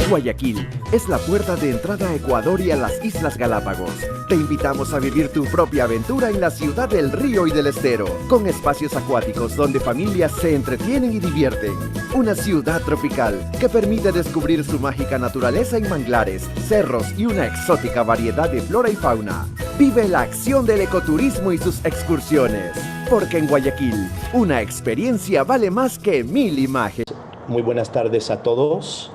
Guayaquil es la puerta de entrada a Ecuador y a las Islas Galápagos. Te invitamos a vivir tu propia aventura en la ciudad del río y del estero, con espacios acuáticos donde familias se entretienen y divierten. Una ciudad tropical que permite descubrir su mágica naturaleza en manglares, cerros y una exótica variedad de flora y fauna. Vive la acción del ecoturismo y sus excursiones, porque en Guayaquil, una experiencia vale más que 1000 imágenes. Muy buenas tardes a todos.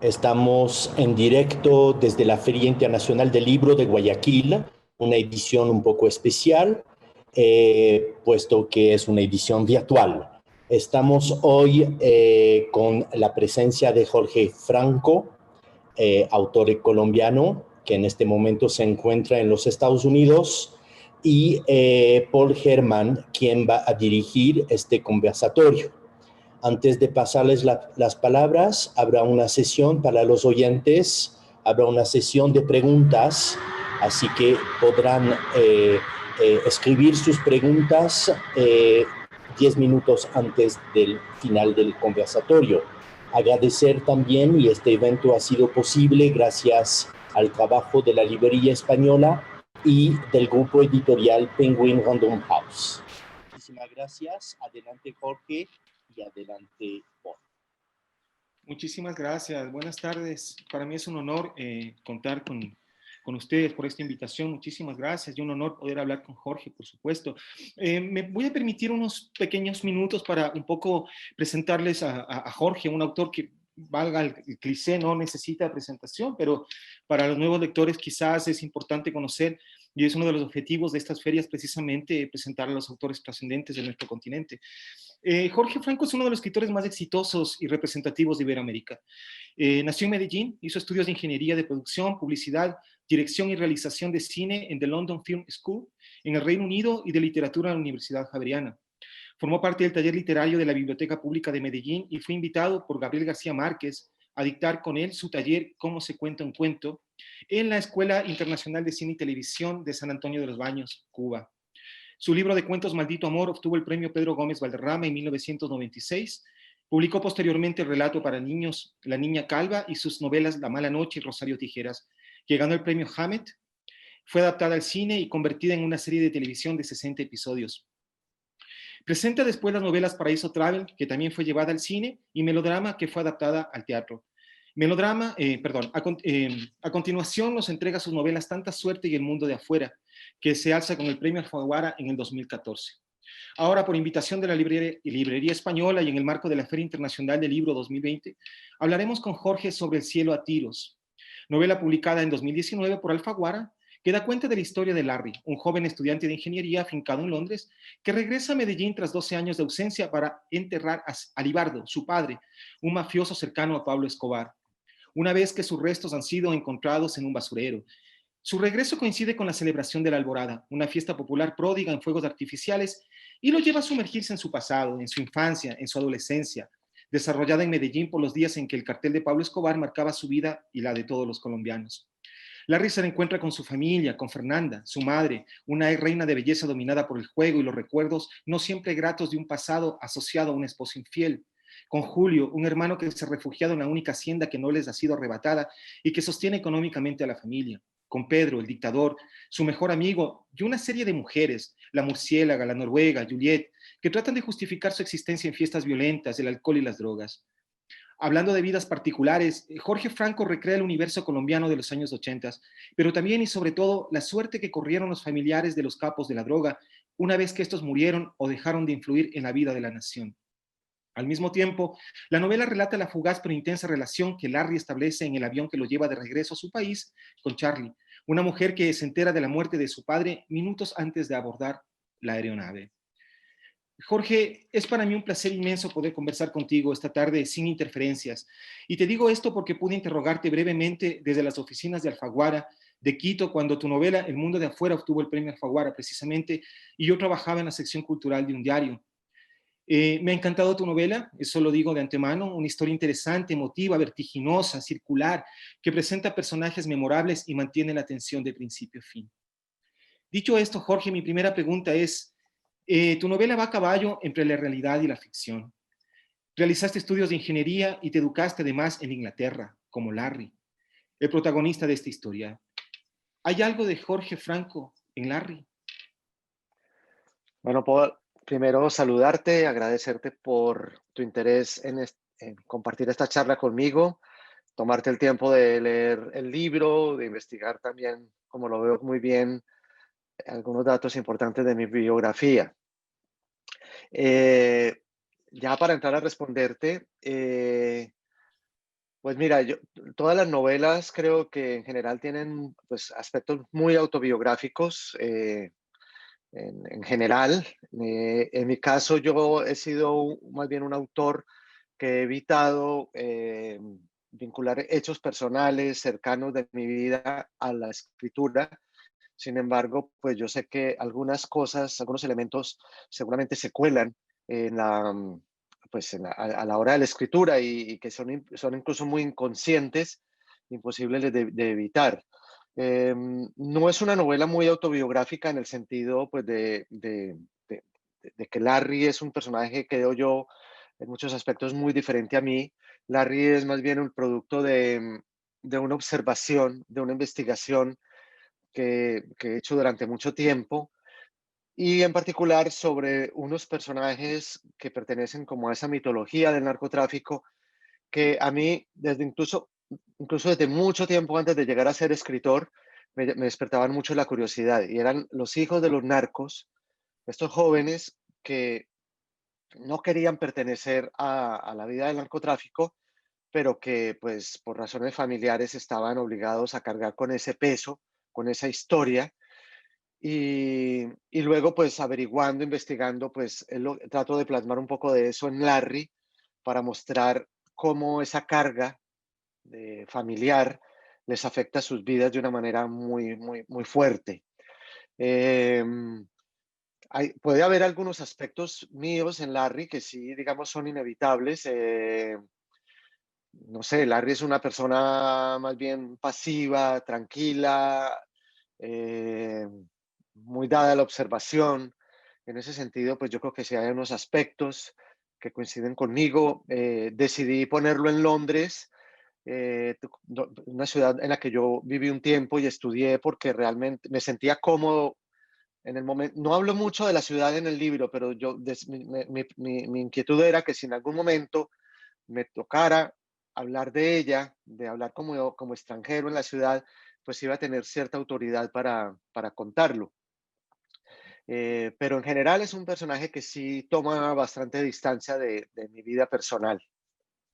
Estamos en directo desde la Feria Internacional del Libro de Guayaquil, una edición un poco especial, puesto que es una edición virtual. Estamos hoy con la presencia de Jorge Franco, autor colombiano, que en este momento se encuentra en los Estados Unidos, y Paul Herman, quien va a dirigir este conversatorio. Antes de pasarles las palabras, habrá una sesión para los oyentes, habrá una sesión de preguntas, así que podrán escribir sus preguntas 10 minutos antes del final del conversatorio. Agradecer también, y este evento ha sido posible gracias al trabajo de la Librería Española y del grupo editorial Penguin Random House. Muchísimas gracias. Adelante, Jorge. Y adelante, Paul. Muchísimas gracias. Buenas tardes. Para mí es un honor contar con ustedes por esta invitación. Muchísimas gracias. Y un honor poder hablar con Jorge, por supuesto. Me voy a permitir unos pequeños minutos para un poco presentarles a Jorge, un autor que, valga el cliché, no necesita presentación, pero para los nuevos lectores quizás es importante conocer, y es uno de los objetivos de estas ferias, precisamente presentar a los autores trascendentes de nuestro continente. Jorge Franco es uno de los escritores más exitosos y representativos de Iberoamérica. Nació en Medellín, hizo estudios de ingeniería de producción, publicidad, dirección y realización de cine en The London Film School, en el Reino Unido, y de literatura en la Universidad Javeriana. Formó parte del taller literario de la Biblioteca Pública de Medellín y fue invitado por Gabriel García Márquez a dictar con él su taller Cómo se cuenta un cuento en la Escuela Internacional de Cine y Televisión de San Antonio de los Baños, Cuba. Su libro de cuentos Maldito Amor obtuvo el premio Pedro Gómez Valderrama en 1996. Publicó posteriormente el relato para niños La Niña Calva y sus novelas La Mala Noche y Rosario Tijeras, que ganó el premio Hammett. Fue adaptada al cine y convertida en una serie de televisión de 60 episodios. Presenta después las novelas Paraíso Travel, que también fue llevada al cine, y Melodrama, que fue adaptada al teatro. A continuación nos entrega sus novelas Tanta Suerte y El Mundo de Afuera, que se alza con el premio Alfaguara en el 2014. Ahora, por invitación de la Librería Española y en el marco de la Feria Internacional del Libro 2020, hablaremos con Jorge sobre El cielo a tiros, novela publicada en 2019 por Alfaguara, que da cuenta de la historia de Larry, un joven estudiante de ingeniería afincado en Londres, que regresa a Medellín tras 12 años de ausencia para enterrar a Libardo, su padre, un mafioso cercano a Pablo Escobar, una vez que sus restos han sido encontrados en un basurero. Su regreso coincide con la celebración de la Alborada, una fiesta popular pródiga en fuegos artificiales, y lo lleva a sumergirse en su pasado, en su infancia, en su adolescencia, desarrollada en Medellín por los días en que el cartel de Pablo Escobar marcaba su vida y la de todos los colombianos. Larry se encuentra con su familia, con Fernanda, su madre, una reina de belleza dominada por el juego y los recuerdos no siempre gratos de un pasado asociado a un esposo infiel, con Julio, un hermano que se ha refugiado en la única hacienda que no les ha sido arrebatada y que sostiene económicamente a la familia, con Pedro, el dictador, su mejor amigo, y una serie de mujeres, la murciélaga, la noruega, Juliet, que tratan de justificar su existencia en fiestas violentas, el alcohol y las drogas. Hablando de vidas particulares, Jorge Franco recrea el universo colombiano de los años 80, pero también y sobre todo la suerte que corrieron los familiares de los capos de la droga una vez que estos murieron o dejaron de influir en la vida de la nación. Al mismo tiempo, la novela relata la fugaz pero intensa relación que Larry establece en el avión que lo lleva de regreso a su país con Charlie, una mujer que se entera de la muerte de su padre minutos antes de abordar la aeronave. Jorge, es para mí un placer inmenso poder conversar contigo esta tarde sin interferencias. Y te digo esto porque pude interrogarte brevemente desde las oficinas de Alfaguara, de Quito, cuando tu novela El Mundo de Afuera obtuvo el premio Alfaguara precisamente, y yo trabajaba en la sección cultural de un diario. Me ha encantado tu novela, eso lo digo de antemano, una historia interesante, emotiva, vertiginosa, circular, que presenta personajes memorables y mantiene la atención de principio a fin. Dicho esto, Jorge, mi primera pregunta es, tu novela va a caballo entre la realidad y la ficción. Realizaste estudios de ingeniería y te educaste además en Inglaterra. como Larry, el protagonista de esta historia. ¿Hay algo de Jorge Franco en Larry? Bueno, Paul, primero saludarte, agradecerte por tu interés en compartir esta charla conmigo, tomarte el tiempo de leer el libro, de investigar también, como lo veo muy bien, algunos datos importantes de mi biografía. Eh, ya para entrar a responderte, pues mira, todas las novelas creo que en general tienen pues, aspectos muy autobiográficos. En general. En mi caso, yo he sido más bien un autor que he evitado vincular hechos personales cercanos de mi vida a la escritura. Sin embargo, pues yo sé que algunas cosas, algunos elementos seguramente se cuelan en pues a la hora de la escritura y que son incluso muy inconscientes, imposibles de evitar. No es una novela muy autobiográfica en el sentido pues, de que Larry es un personaje, creo yo, en muchos aspectos muy diferente a mí. Larry es más bien un producto de una observación, de una investigación que he hecho durante mucho tiempo y en particular sobre unos personajes que pertenecen como a esa mitología del narcotráfico que a mí incluso desde mucho tiempo antes de llegar a ser escritor me despertaban mucho la curiosidad y eran los hijos de los narcos, estos jóvenes que no querían pertenecer a la vida del narcotráfico, pero que pues por razones familiares estaban obligados a cargar con ese peso, con esa historia. Y luego, pues averiguando, investigando, pues trato de plasmar un poco de eso en Larry para mostrar cómo esa carga familiar les afecta sus vidas de una manera muy, muy, muy fuerte. Eh, Puede haber algunos aspectos míos en Larry que sí, digamos, son inevitables. No sé, Larry es una persona más bien pasiva, tranquila, eh, muy dada a la observación. En ese sentido, pues yo creo que sí hay unos aspectos que coinciden conmigo. Decidí ponerlo en Londres, una ciudad en la que yo viví un tiempo y estudié porque realmente me sentía cómodo en el momento. No hablo mucho de la ciudad en el libro, pero mi inquietud era que si en algún momento me tocara hablar de ella, de hablar como extranjero en la ciudad, pues iba a tener cierta autoridad para contarlo. Pero en general es un personaje que sí toma bastante distancia de mi vida personal.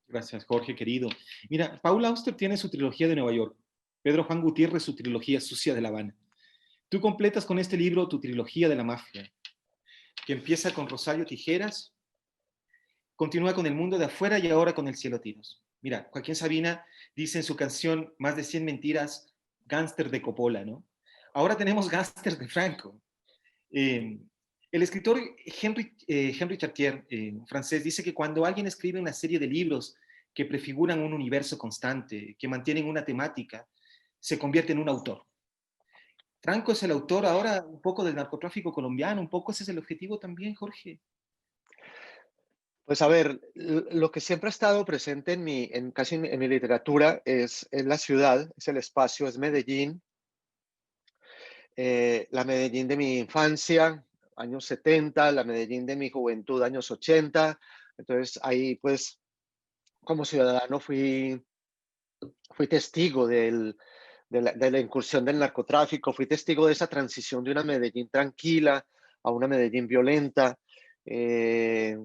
Gracias, Jorge, querido. Mira, Paul Auster tiene su trilogía de Nueva York, Pedro Juan Gutiérrez su trilogía Sucia de La Habana. Tú completas con este libro tu trilogía de la mafia, que empieza con Rosario Tijeras, continúa con El mundo de afuera y ahora con El cielo a tiros. Mira, Joaquín Sabina dice en su canción Más de 100 mentiras, gángster de Coppola, ¿no? Ahora tenemos gángster de Franco. El escritor Henri Chartier, francés, dice que cuando alguien escribe una serie de libros que prefiguran un universo constante, que mantienen una temática, se convierte en un autor. Franco es el autor ahora un poco del narcotráfico colombiano, un poco ese es el objetivo también, Jorge. Pues a ver, lo que siempre ha estado presente casi en mi literatura es la ciudad, es el espacio, es Medellín, la Medellín de mi infancia, años 70, la Medellín de mi juventud, años 80. Entonces ahí pues como ciudadano fui testigo de la incursión del narcotráfico, fui testigo de esa transición de una Medellín tranquila a una Medellín violenta. Eh,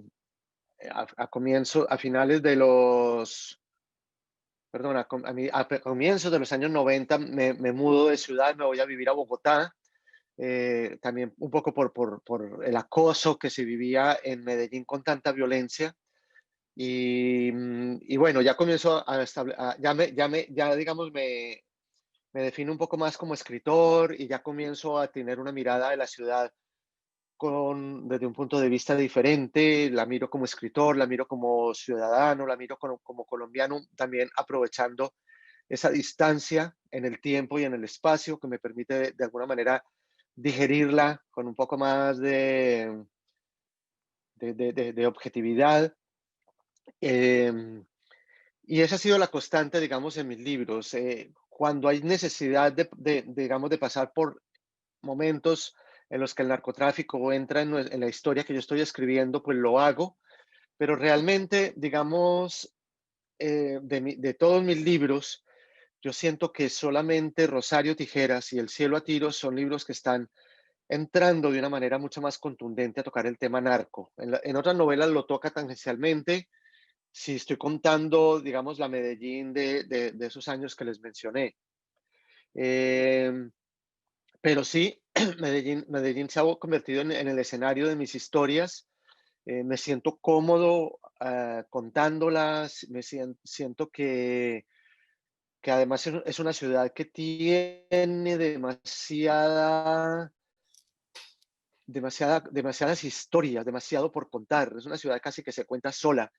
a finales de los, perdón, a comienzos de los años 90 me mudo de ciudad, me voy a vivir a Bogotá, también un poco por el acoso que se vivía en Medellín con tanta violencia. Y bueno, ya comienzo ya digamos, me defino un poco más como escritor y ya comienzo a tener una mirada de la ciudad desde un punto de vista diferente, la miro como escritor, la miro como ciudadano, la miro como colombiano, también aprovechando esa distancia en el tiempo y en el espacio que me permite de alguna manera digerirla con un poco más de objetividad. Eh, Y esa ha sido la constante, digamos, en mis libros. Cuando hay necesidad digamos, de pasar por momentos en los que el narcotráfico entra en la historia que yo estoy escribiendo, pues lo hago, pero realmente, digamos, de todos mis libros, yo siento que solamente Rosario Tijeras y El cielo a tiros son libros que están entrando de una manera mucho más contundente a tocar el tema narco. En otras novelas lo toca tangencialmente, si estoy contando, digamos, la Medellín de esos años que les mencioné. Em, pero sí, Medellín se ha convertido en el escenario de mis historias. Me siento cómodo contándolas, siento que además es una ciudad que tiene demasiadas historias, demasiado por contar. Es una ciudad casi que se cuenta sola,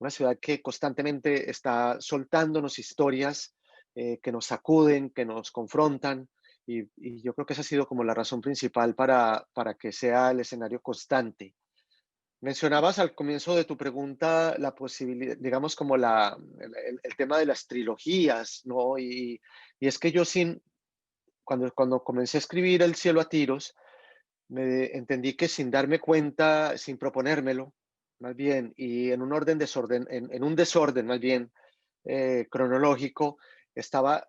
una ciudad que constantemente está soltándonos historias que nos sacuden, que nos confrontan. Y yo creo que esa ha sido como la razón principal para que sea el escenario constante. Mencionabas al comienzo de tu pregunta la posibilidad, digamos, como el tema de las trilogías, ¿no? Y es que yo cuando comencé a escribir El cielo a tiros, me entendí que sin darme cuenta, sin proponérmelo, más bien, y en un en un desorden más bien cronológico, estaba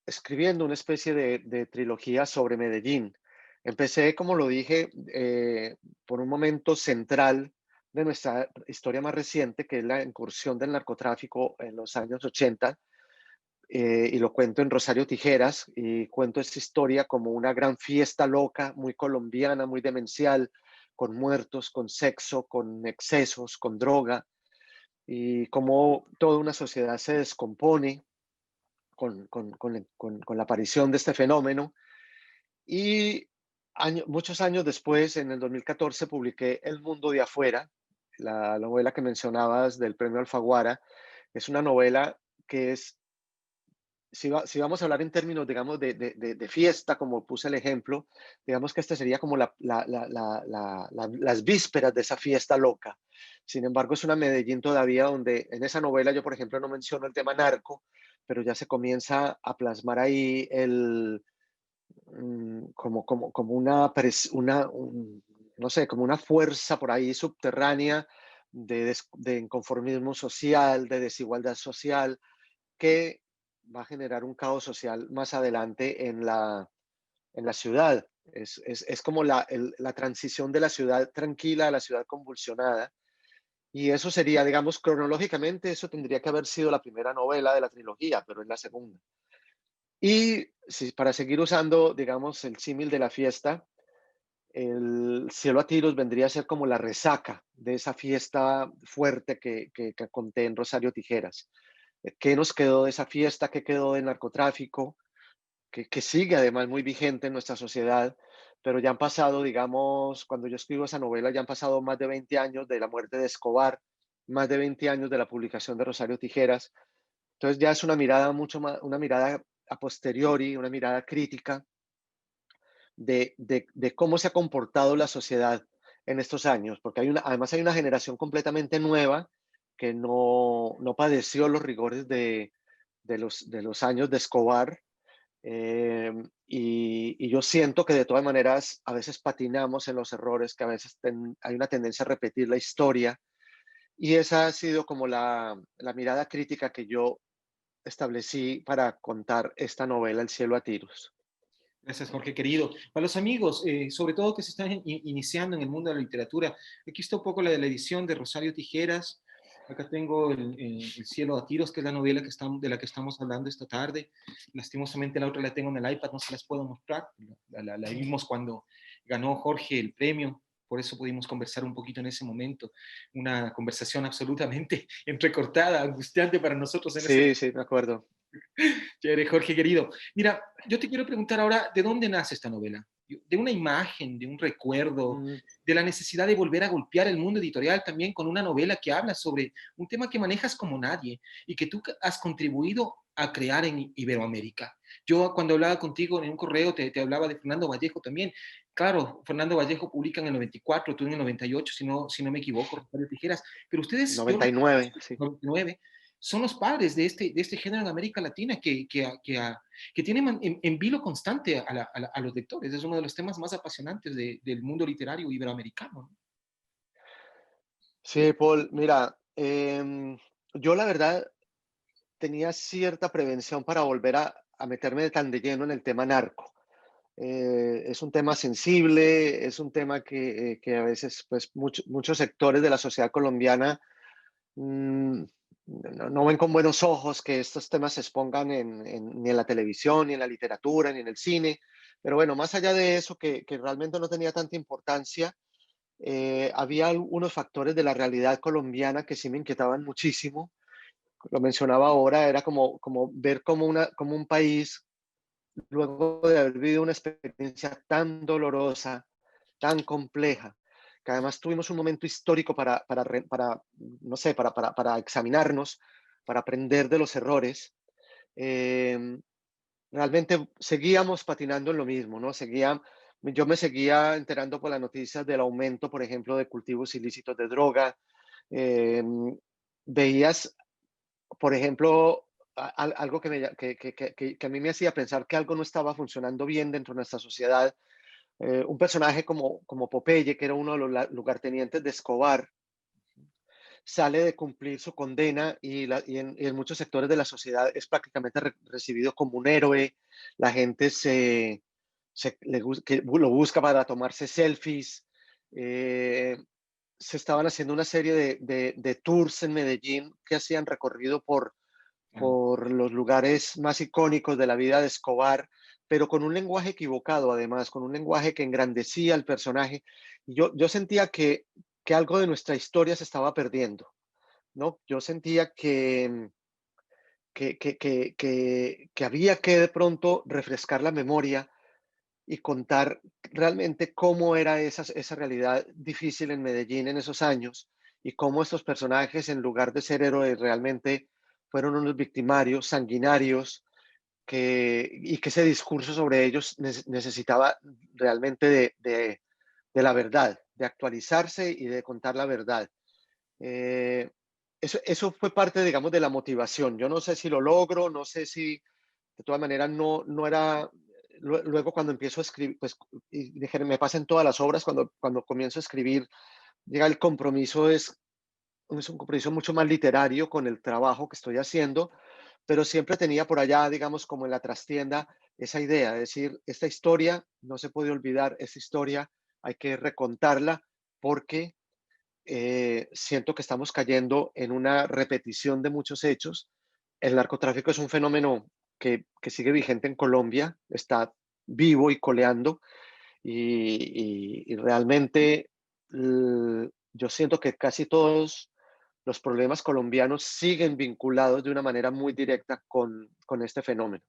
escribiendo una especie de trilogía sobre Medellín. Empecé, como lo dije, por un momento central de nuestra historia más reciente, que es la incursión del narcotráfico en los años 80, y lo cuento en Rosario Tijeras, y cuento esta historia como una gran fiesta loca, muy colombiana, muy demencial, con muertos, con sexo, con excesos, con droga, y cómo toda una sociedad se descompone con la aparición de este fenómeno. Y muchos años después, en el 2014, publiqué El mundo de afuera, la novela que mencionabas del premio Alfaguara. Es una novela que es, si vamos a hablar en términos, digamos, de fiesta, como puse el ejemplo, digamos que esta sería como las vísperas de esa fiesta loca. Sin embargo, es una Medellín todavía donde en esa novela yo, por ejemplo, no menciono el tema narco, pero ya se comienza a plasmar ahí como no sé, como una fuerza por ahí subterránea de inconformismo social, de desigualdad social, que va a generar un caos social más adelante en la ciudad. Es como la transición de la ciudad tranquila a la ciudad convulsionada. Y eso sería, digamos, cronológicamente, eso tendría que haber sido la primera novela de la trilogía, pero es la segunda. Y para seguir usando, digamos, el símil de la fiesta, El cielo a tiros vendría a ser como la resaca de esa fiesta fuerte que conté en Rosario Tijeras. ¿Qué nos quedó de esa fiesta? ¿Qué quedó del narcotráfico? Que sigue además muy vigente en nuestra sociedad, pero ya han pasado, digamos, cuando yo escribo esa novela, ya han pasado más de 20 años de la muerte de Escobar, más de 20 años de la publicación de Rosario Tijeras. Entonces ya es una mirada mucho más, una mirada a posteriori, una mirada crítica de cómo se ha comportado la sociedad en estos años, porque además hay una generación completamente nueva que no padeció los rigores de los años de Escobar. Y yo siento que de todas maneras a veces patinamos en los errores, que a veces hay una tendencia a repetir la historia, y esa ha sido como la mirada crítica que yo establecí para contar esta novela El cielo a tiros. Gracias, Jorge, querido. Para los amigos, sobre todo que se están iniciando en el mundo de la literatura, aquí está un poco la de la edición de Rosario Tijeras. Acá tengo el cielo a tiros, que es la novela de la que estamos hablando esta tarde. Lastimosamente la otra la tengo en el iPad, no se las puedo mostrar. La vimos cuando ganó Jorge el premio, por eso pudimos conversar un poquito en ese momento. Una conversación absolutamente entrecortada, angustiante para nosotros en ese Sí, sí, me acuerdo. Chévere, Jorge, querido. Mira, yo te quiero preguntar ahora, ¿de dónde nace esta novela? ¿De una imagen, de un recuerdo, Mm, de la necesidad de volver a golpear el mundo editorial también con una novela que habla sobre un tema que manejas como nadie y que tú has contribuido a crear en Iberoamérica? Yo cuando hablaba contigo en un correo te hablaba de Fernando Vallejo también. Claro, Fernando Vallejo publica en el 94, tú en el 98, si no me equivoco, Rosario Tijeras, pero ustedes, yo 99, sí. 99, son los padres de este género en América Latina que tienen en vilo constante a los lectores. Es uno de los temas más apasionantes del mundo literario iberoamericano, ¿no? Sí, Paul, mira, yo la verdad tenía cierta prevención para volver a meterme tan de lleno en el tema narco. Es un tema sensible, es un tema que a veces pues muchos sectores de la sociedad colombiana mm, no ven con buenos ojos que estos temas se expongan ni en la televisión, ni en la literatura, ni en el cine. Pero bueno, más allá de eso, que realmente no tenía tanta importancia, había algunos factores de la realidad colombiana que sí me inquietaban muchísimo. Lo mencionaba ahora, era como ver como un país, luego de haber vivido una experiencia tan dolorosa, tan compleja, que además tuvimos un momento histórico no sé, para examinarnos, para aprender de los errores. eh, Realmente seguíamos patinando en lo mismo, ¿no? Yo me seguía enterando por las noticias del aumento, por ejemplo, de cultivos ilícitos de droga. eh, Veías, por ejemplo, algo que a mí me hacía pensar que algo no estaba funcionando bien dentro de nuestra sociedad. Un personaje como Popeye, que era uno de los lugartenientes de Escobar, sale de cumplir su condena y en muchos sectores de la sociedad es prácticamente recibido como un héroe. La gente lo busca para tomarse selfies. Eh, Se estaban haciendo una serie de tours en Medellín que hacían recorrido por los lugares más icónicos de la vida de Escobar, pero con un lenguaje equivocado, además, con un lenguaje que engrandecía al personaje. Y yo sentía que algo de nuestra historia se estaba perdiendo, ¿no? Yo sentía que había que de pronto refrescar la memoria y contar realmente cómo era esa realidad difícil en Medellín en esos años y cómo estos personajes, en lugar de ser héroes, realmente fueron unos victimarios sanguinarios y que ese discurso sobre ellos necesitaba realmente de la verdad, de actualizarse y de contar la verdad. Eh, eso fue parte, digamos, de la motivación. Yo no sé si lo logro, no sé si de todas maneras no era. Luego cuando empiezo a escribir, pues y dije, me pasa en todas las obras, cuando comienzo a escribir, llega el compromiso, es un compromiso mucho más literario con el trabajo que estoy haciendo, pero siempre tenía por allá, digamos, como en la trastienda, esa idea, de decir, esta historia no se puede olvidar, esta historia hay que recontarla porque siento que estamos cayendo en una repetición de muchos hechos. El narcotráfico es un fenómeno que sigue vigente en Colombia, está vivo y coleando, y realmente yo siento que casi todos los problemas colombianos siguen vinculados de una manera muy directa con este fenómeno.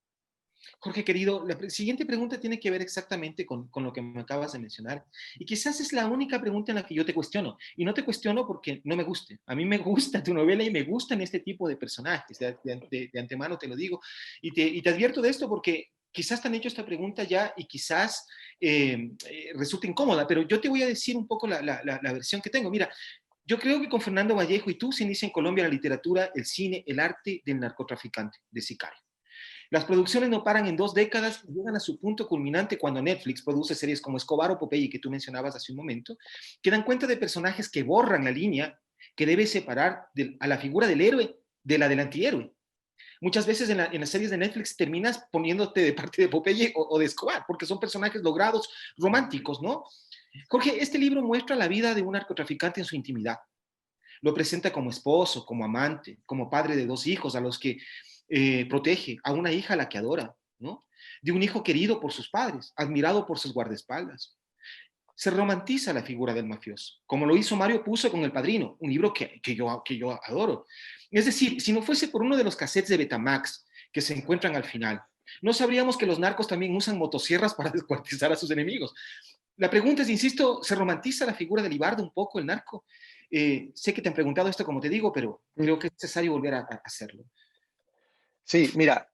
Jorge, querido, la siguiente pregunta tiene que ver exactamente con lo que me acabas de mencionar. Y quizás es la única pregunta en la que yo te cuestiono. Y no te cuestiono porque no me guste. A mí me gusta tu novela y me gustan este tipo de personajes. De antemano te lo digo. Y te advierto de esto porque quizás te han hecho esta pregunta ya y quizás resulte incómoda, pero yo te voy a decir un poco la versión que tengo. Mira, yo creo que con Fernando Vallejo y tú se inicia en Colombia la literatura, el cine, el arte del narcotraficante, de sicario. Las producciones no paran en 2 décadas y llegan a su punto culminante cuando Netflix produce series como Escobar o Popeye, que tú mencionabas hace un momento, que dan cuenta de personajes que borran la línea que debe separar a la figura del héroe de la del antihéroe. Muchas veces en las series de Netflix terminas poniéndote de parte de Popeye o de Escobar, porque son personajes logrados, románticos, ¿no? Jorge, este libro muestra la vida de un narcotraficante en su intimidad. Lo presenta como esposo, como amante, como padre de 2 hijos a los que protege, a una hija a la que adora, ¿no? De un hijo querido por sus padres, admirado por sus guardaespaldas. Se romantiza la figura del mafioso, como lo hizo Mario Puzo con El Padrino, un libro que yo adoro. Es decir, si no fuese por uno de los cassettes de Betamax que se encuentran al final, no sabríamos que los narcos también usan motosierras para descuartizar a sus enemigos. La pregunta es, insisto, ¿se romantiza la figura del Ibardo un poco, el narco? Sé que te han preguntado esto, como te digo, pero creo que es necesario volver a hacerlo. Sí, mira,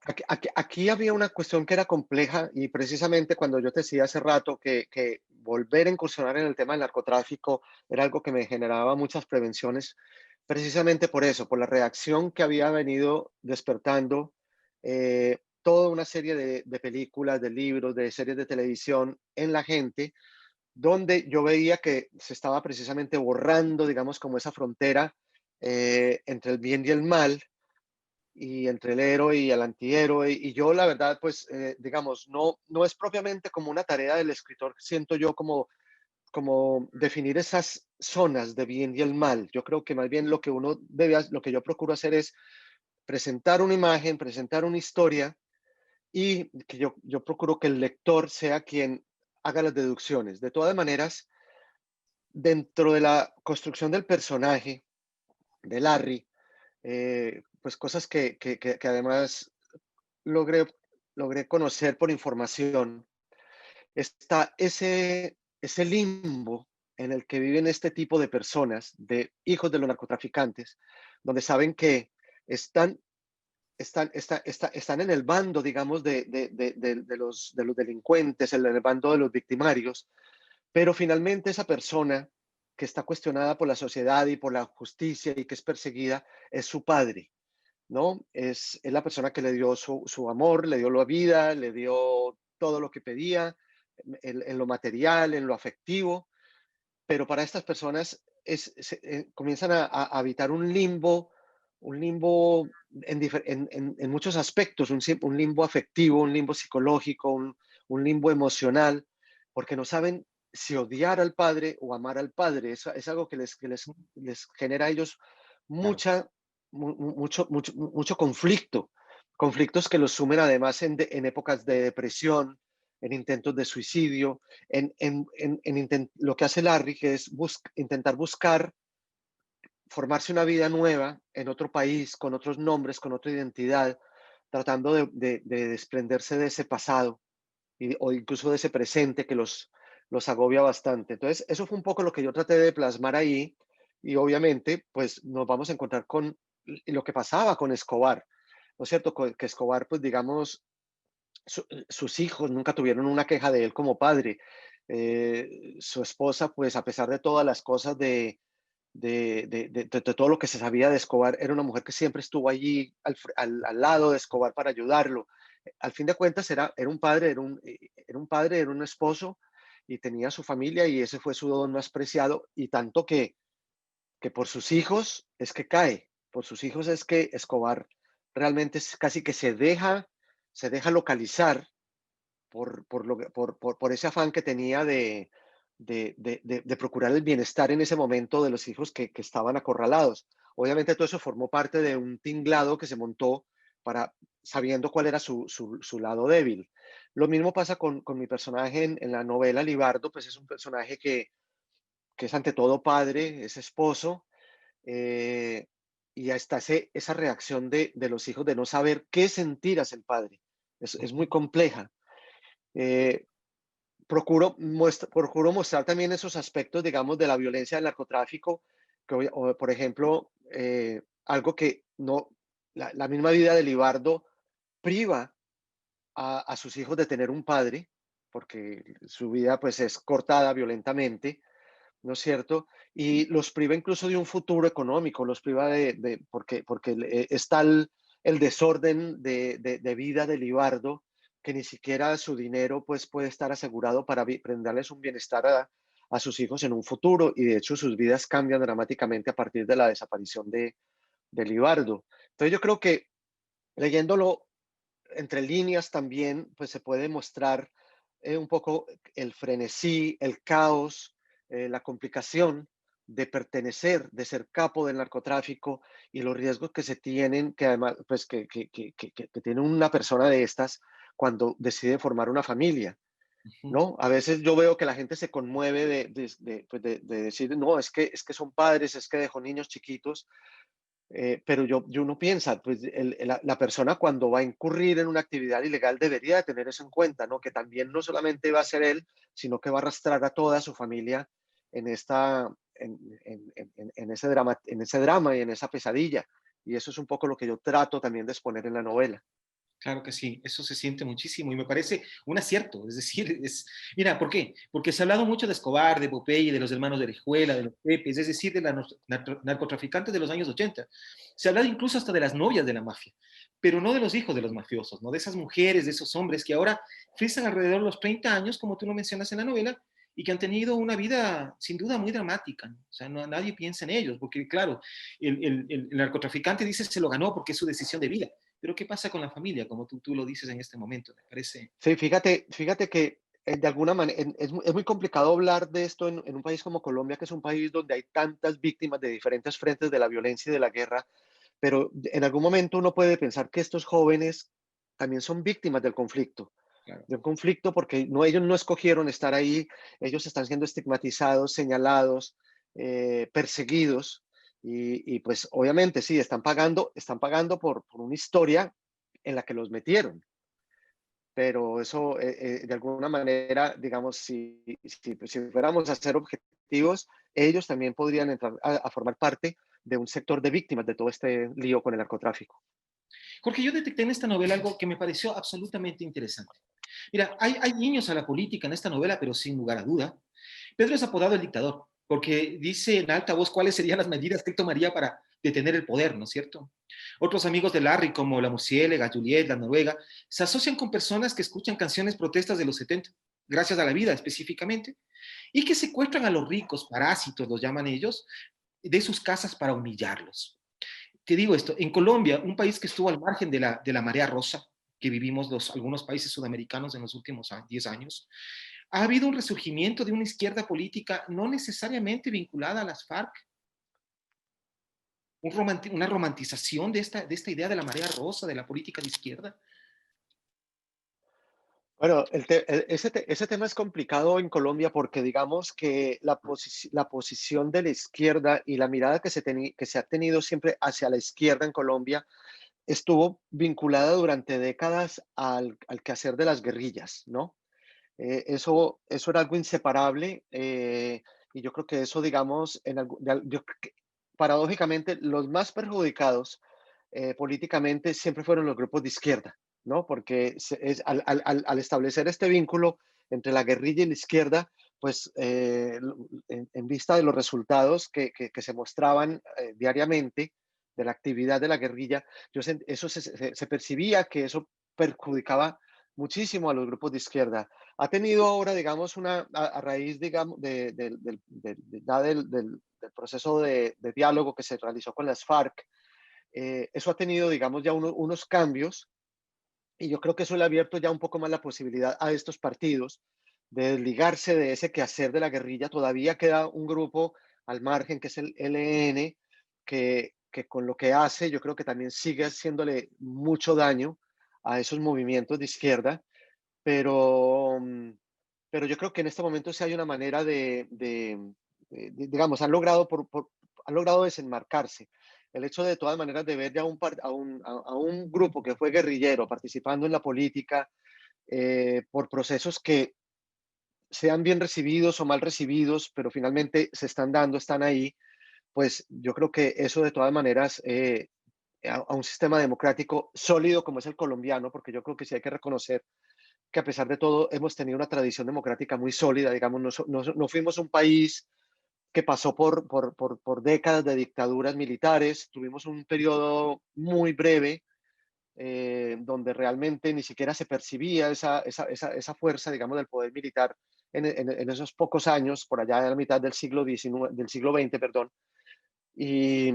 aquí había una cuestión que era compleja y precisamente cuando yo te decía hace rato que volver a incursionar en el tema del narcotráfico era algo que me generaba muchas prevenciones, precisamente por eso, por la reacción que había venido despertando toda una serie de películas, de libros, de series de televisión en la gente, donde yo veía que se estaba precisamente borrando, digamos, como esa frontera entre el bien y el mal, y entre el héroe y el antihéroe. Y yo, la verdad, pues, digamos, no es propiamente como una tarea del escritor, siento yo, como definir esas zonas de bien y el mal. Yo creo que más bien lo que uno debe, lo que yo procuro hacer es presentar una imagen, presentar una historia, y que yo procuro que el lector sea quien haga las deducciones. De todas maneras, dentro de la construcción del personaje, de Larry, pues cosas que además logré, logré conocer por información, está ese limbo en el que viven este tipo de personas, de hijos de los narcotraficantes, donde saben que están, están en el bando, digamos, de los delincuentes, en el bando de los victimarios, pero finalmente esa persona que está cuestionada por la sociedad y por la justicia y que es perseguida es su padre, ¿no? Es la persona que le dio su amor, le dio la vida, le dio todo lo que pedía, en lo material, en lo afectivo, pero para estas personas comienzan a habitar un limbo en muchos aspectos, un limbo afectivo, un limbo psicológico, un limbo emocional, porque no saben si odiar al padre o amar al padre. Es algo les genera a ellos Claro. mucha, mucho conflicto, conflictos que los sumen además en épocas de depresión, en intentos de suicidio, lo que hace Larry, que es intentar buscar formarse una vida nueva en otro país, con otros nombres, con otra identidad, tratando de desprenderse de ese pasado o incluso de ese presente que los agobia bastante. Entonces, eso fue un poco lo que yo traté de plasmar ahí, y obviamente, pues nos vamos a encontrar con lo que pasaba con Escobar, ¿no es cierto? Que Escobar, pues digamos, sus hijos nunca tuvieron una queja de él como padre. Su esposa, pues a pesar de todas las cosas de todo lo que se sabía de Escobar, era una mujer que siempre estuvo allí al lado de Escobar para ayudarlo. Al fin de cuentas era un padre, era un padre, era un esposo, y tenía su familia, y ese fue su don más preciado, y tanto que por sus hijos es que cae, por sus hijos es que Escobar realmente es casi que se deja localizar por ese afán que tenía de procurar el bienestar en ese momento de los hijos que estaban acorralados. Obviamente todo eso formó parte de un tinglado que se montó para sabiendo cuál era su lado débil. Lo mismo pasa con mi personaje en la novela. Libardo, pues es un personaje que es ante todo padre, es esposo, eh, y hasta esa reacción de los hijos de no saber qué sentir hacia el padre. Es muy compleja. Eh, procuro mostrar también esos aspectos, digamos, de la violencia del narcotráfico, por ejemplo, algo que no, la misma vida de Libardo priva a sus hijos de tener un padre, porque su vida pues es cortada violentamente, ¿no es cierto? Y los priva incluso de un futuro económico, los priva porque está el desorden de vida de Libardo, que ni siquiera su dinero pues puede estar asegurado para brindarles un bienestar a sus hijos en un futuro, y de hecho sus vidas cambian dramáticamente a partir de la desaparición de Libardo. Entonces yo creo que leyéndolo entre líneas también, pues se puede mostrar un poco el frenesí, el caos, la complicación de pertenecer, de ser capo del narcotráfico, y los riesgos que se tienen, que además, pues que tiene una persona de estas cuando decide formar una familia, Ujú. ¿no? A veces yo veo que la gente se conmueve pues de decir, no, es que son padres, es que dejó niños chiquitos, pero uno piensa, pues la persona cuando va a incurrir en una actividad ilegal debería de tener eso en cuenta, ¿no? Que también no solamente va a ser él, sino que va a arrastrar a toda su familia en ese drama y en esa pesadilla. Y eso es un poco lo que yo trato también de exponer en la novela. Claro que sí, eso se siente muchísimo y me parece un acierto. Es decir, mira, ¿por qué? Porque se ha hablado mucho de Escobar, de Popeye, de los hermanos de Orejuela, de los Pepes, es decir, de los narcotraficantes de los años 80. Se ha hablado incluso hasta de las novias de la mafia, pero no de los hijos de los mafiosos, ¿no? De esas mujeres, de esos hombres que ahora frisan alrededor de los 30 años, como tú lo mencionas en la novela, y que han tenido una vida sin duda muy dramática, ¿no? O sea, nadie piensa en ellos, porque claro, el narcotraficante dice se lo ganó porque es su decisión de vida. Pero ¿qué pasa con la familia? Como tú lo dices en este momento, me parece. Sí, fíjate que de alguna manera es muy complicado hablar de esto en un país como Colombia, que es un país donde hay tantas víctimas de diferentes frentes de la violencia y de la guerra, pero en algún momento uno puede pensar que estos jóvenes también son víctimas del conflicto, Claro. de un conflicto porque no, ellos no escogieron estar ahí, ellos están siendo estigmatizados, señalados, perseguidos y pues obviamente sí, están pagando por una historia en la que los metieron, pero eso de alguna manera, digamos, si fuéramos a ser objetivos, ellos también podrían entrar a formar parte de un sector de víctimas de todo este lío con el narcotráfico. Jorge, yo detecté en esta novela algo que me pareció absolutamente interesante. Mira, hay guiños a la política en esta novela, pero sin lugar a duda. Pedro es apodado el dictador, porque dice en alta voz cuáles serían las medidas que él tomaría para detener el poder, ¿no es cierto? Otros amigos de Larry, como la Murciélaga, Juliet, la Noruega, se asocian con personas que escuchan canciones protestas de los 70, gracias a la vida específicamente, y que secuestran a los ricos, parásitos, los llaman ellos, de sus casas para humillarlos. Te digo esto, en Colombia, un país que estuvo al margen de la marea rosa que vivimos algunos países sudamericanos en los últimos 10 años, ha habido un resurgimiento de una izquierda política no necesariamente vinculada a las FARC, una romantización de esta idea de la marea rosa, de la política de izquierda. Bueno, ese tema es complicado en Colombia porque digamos que la posición de la izquierda y la mirada que se ha tenido siempre hacia la izquierda en Colombia estuvo vinculada durante décadas al quehacer de las guerrillas, ¿no? Eso era algo inseparable y yo creo que eso, digamos, paradójicamente, los más perjudicados políticamente siempre fueron los grupos de izquierda, ¿no? Porque al establecer este vínculo entre la guerrilla y la izquierda, pues en vista de los resultados que se mostraban diariamente de la actividad de la guerrilla, eso se percibía que eso perjudicaba muchísimo a los grupos de izquierda. Ha tenido ahora, digamos, a raíz, digamos, del proceso de diálogo que se realizó con las FARC, eso ha tenido, digamos, ya unos cambios y yo creo que eso le ha abierto ya un poco más la posibilidad a estos partidos de desligarse de ese quehacer de la guerrilla. Todavía queda un grupo al margen, que es el ELN, que con lo que hace, yo creo que también sigue haciéndole mucho daño a esos movimientos de izquierda, pero, pero yo creo que en este momento sí hay una manera digamos, han logrado desenmarcarse. El hecho de todas maneras de ver ya a un grupo que fue guerrillero participando en la política por procesos que sean bien recibidos o mal recibidos, pero finalmente se están dando, están ahí, pues yo creo que eso de todas maneras a un sistema democrático sólido como es el colombiano, porque yo creo que sí hay que reconocer que a pesar de todo hemos tenido una tradición democrática muy sólida, digamos, no fuimos un país que pasó por décadas de dictaduras militares, tuvimos un periodo muy breve donde realmente ni siquiera se percibía esa fuerza, digamos, del poder militar en esos pocos años, por allá de la mitad del siglo XIX, del siglo XX, perdón. Y,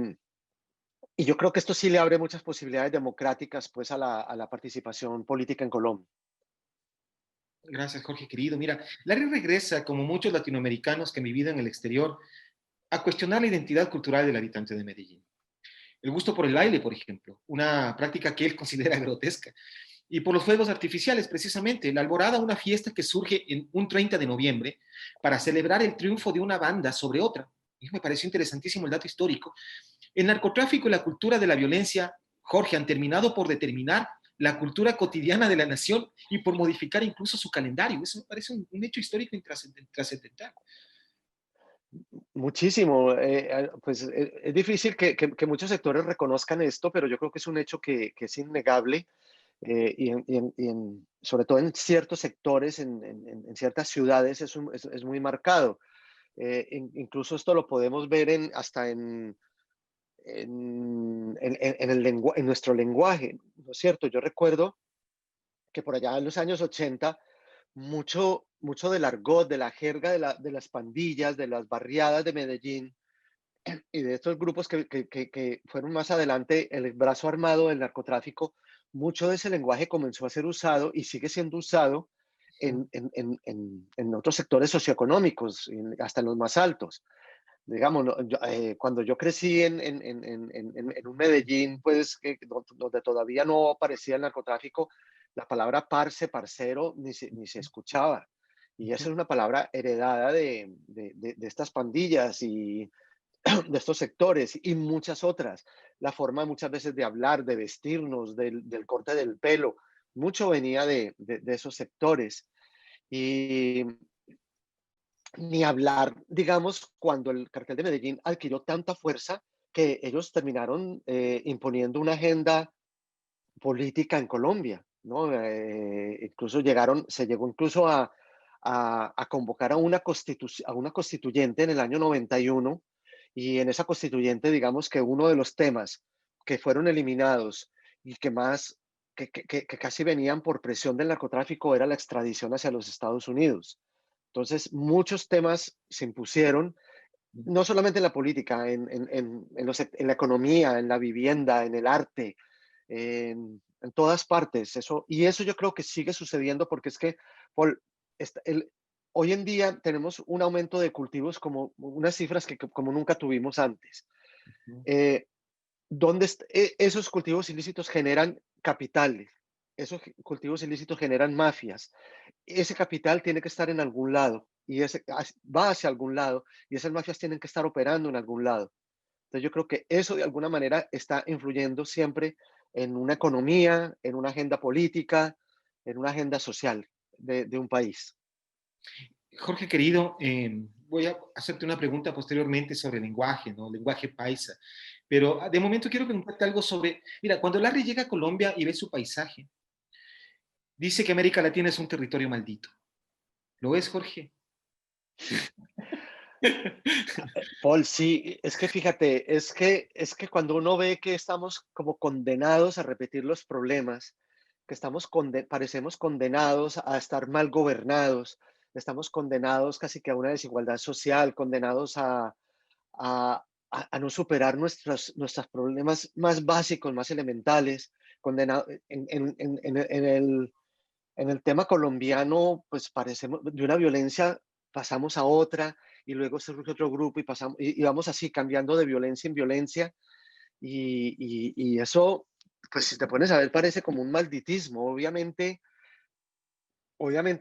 y yo creo que esto sí le abre muchas posibilidades democráticas pues, a la participación política en Colombia. Gracias, Jorge, querido. Mira, Larry regresa, como muchos latinoamericanos que han vivido en el exterior, a cuestionar la identidad cultural del habitante de Medellín. El gusto por el baile, por ejemplo, una práctica que él considera grotesca. Y por los fuegos artificiales, precisamente. La Alborada, una fiesta que surge en un 30 de noviembre para celebrar el triunfo de una banda sobre otra. Y me pareció interesantísimo el dato histórico. El narcotráfico y la cultura de la violencia, Jorge, han terminado por determinar la cultura cotidiana de la nación y por modificar incluso su calendario. Eso me parece un hecho histórico trascendental. Muchísimo. Pues es difícil que muchos sectores reconozcan esto, pero yo creo que es un hecho que es innegable. sobre todo en ciertos sectores, en ciertas ciudades, es muy marcado. Incluso esto lo podemos ver hasta en nuestro lenguaje, ¿no es cierto? Yo recuerdo que por allá en los años 80, mucho del argot, de la jerga de las pandillas, de las barriadas de Medellín y de estos grupos que fueron más adelante el brazo armado del narcotráfico, mucho de ese lenguaje comenzó a ser usado y sigue siendo usado en otros sectores socioeconómicos, hasta en los más altos. Digamos, cuando yo crecí en un Medellín, pues, donde todavía no aparecía el narcotráfico, la palabra parce, parcero, ni se escuchaba. Y esa es una palabra heredada de estas pandillas y de estos sectores y muchas otras. La forma muchas veces de hablar, de vestirnos, del corte del pelo, mucho venía de esos sectores. Y ni hablar, digamos, cuando el cartel de Medellín adquirió tanta fuerza que ellos terminaron imponiendo una agenda política en Colombia, ¿no? Incluso se llegó incluso a convocar a a una constituyente en el año 91 y en esa constituyente, digamos que uno de los temas que fueron eliminados y que casi venían por presión del narcotráfico era la extradición hacia los Estados Unidos. Entonces, muchos temas se impusieron, no solamente en la política, en la economía, en la vivienda, en el arte, en todas partes. Y eso yo creo que sigue sucediendo porque es que Paul, hoy en día tenemos un aumento de cultivos como unas cifras que como nunca tuvimos antes. Eh, Esos cultivos ilícitos generan capitales, esos cultivos ilícitos generan mafias. Ese capital tiene que estar en algún lado y va hacia algún lado y esas mafias tienen que estar operando en algún lado. Entonces yo creo que eso de alguna manera está influyendo siempre en una economía, en una agenda política, en una agenda social de un país. Jorge, querido, voy a hacerte una pregunta posteriormente sobre el lenguaje, ¿no? Lenguaje paisa. Pero de momento quiero preguntarte algo sobre, mira, cuando Larry llega a Colombia y ve su paisaje, dice que América Latina es un territorio maldito. ¿Lo ves, Jorge? Paul, sí, es que fíjate, es que cuando uno ve que estamos como condenados a repetir los problemas, que parecemos condenados a estar mal gobernados, estamos condenados casi que a una desigualdad social, condenados a no superar nuestros problemas más básicos, más elementales, condenado, en el tema colombiano, pues parecemos de una violencia pasamos a otra y luego surge otro grupo y vamos así cambiando de violencia en violencia y eso, pues si te pones a ver, parece como un malditismo. Obviamente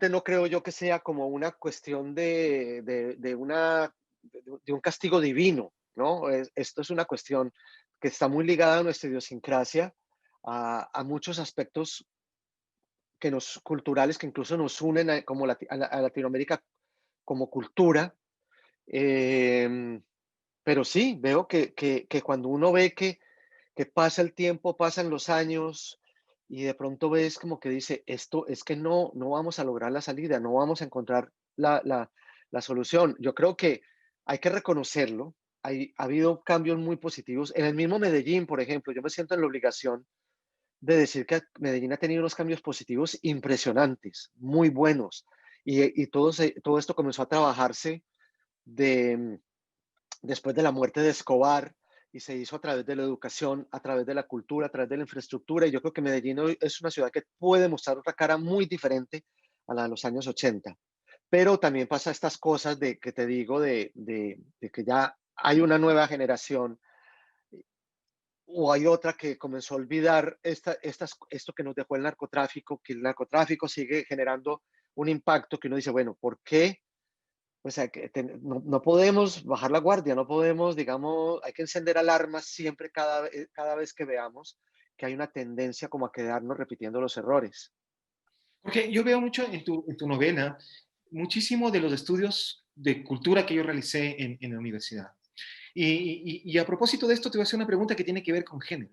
no creo yo que sea como una cuestión de un castigo divino, ¿no? Esto es una cuestión que está muy ligada a nuestra idiosincrasia, a muchos aspectos culturales que incluso nos unen como a Latinoamérica como cultura. Em, pero sí, veo que cuando uno ve que pasa el tiempo, pasan los años y de pronto ves como que dice, esto es que no vamos a lograr la salida, no vamos a encontrar la solución. Yo creo que hay que reconocerlo. Ha habido cambios muy positivos. En el mismo Medellín, por ejemplo, yo me siento en la obligación de decir que Medellín ha tenido unos cambios positivos impresionantes, muy buenos. Y todo esto comenzó a trabajarse de, después de la muerte de Escobar y se hizo a través de la educación, a través de la cultura, a través de la infraestructura. Y yo creo que Medellín hoy es una ciudad que puede mostrar otra cara muy diferente a la de los años 80. Pero también pasa estas cosas que te digo, de que ya hay una nueva generación o hay otra que comenzó a olvidar esto que nos dejó el narcotráfico, que el narcotráfico sigue generando un impacto que uno dice, bueno, ¿por qué? O sea, no podemos bajar la guardia, no podemos, digamos, hay que encender alarmas siempre cada vez que veamos que hay una tendencia como a quedarnos repitiendo los errores. Jorge, yo veo mucho en tu novela, muchísimo de los estudios de cultura que yo realicé en la universidad. Y a propósito de esto, te voy a hacer una pregunta que tiene que ver con género.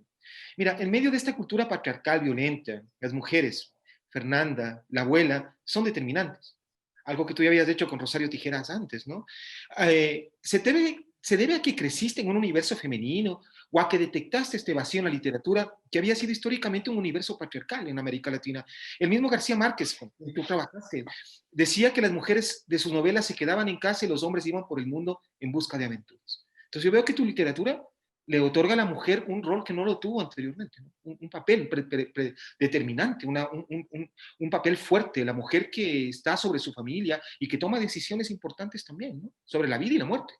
Mira, en medio de esta cultura patriarcal violenta, las mujeres, Fernanda, la abuela, son determinantes. Algo que tú ya habías hecho con Rosario Tijeras antes, ¿no? Se debe a que creciste en un universo femenino o a que detectaste este vacío en la literatura que había sido históricamente un universo patriarcal en América Latina. El mismo García Márquez, con quien tú trabajaste, decía que las mujeres de sus novelas se quedaban en casa y los hombres iban por el mundo en busca de aventuras. Entonces yo veo que tu literatura le otorga a la mujer un rol que no lo tuvo anteriormente, ¿no? Un papel determinante, un papel fuerte, la mujer que está sobre su familia y que toma decisiones importantes también, ¿no? Sobre la vida y la muerte.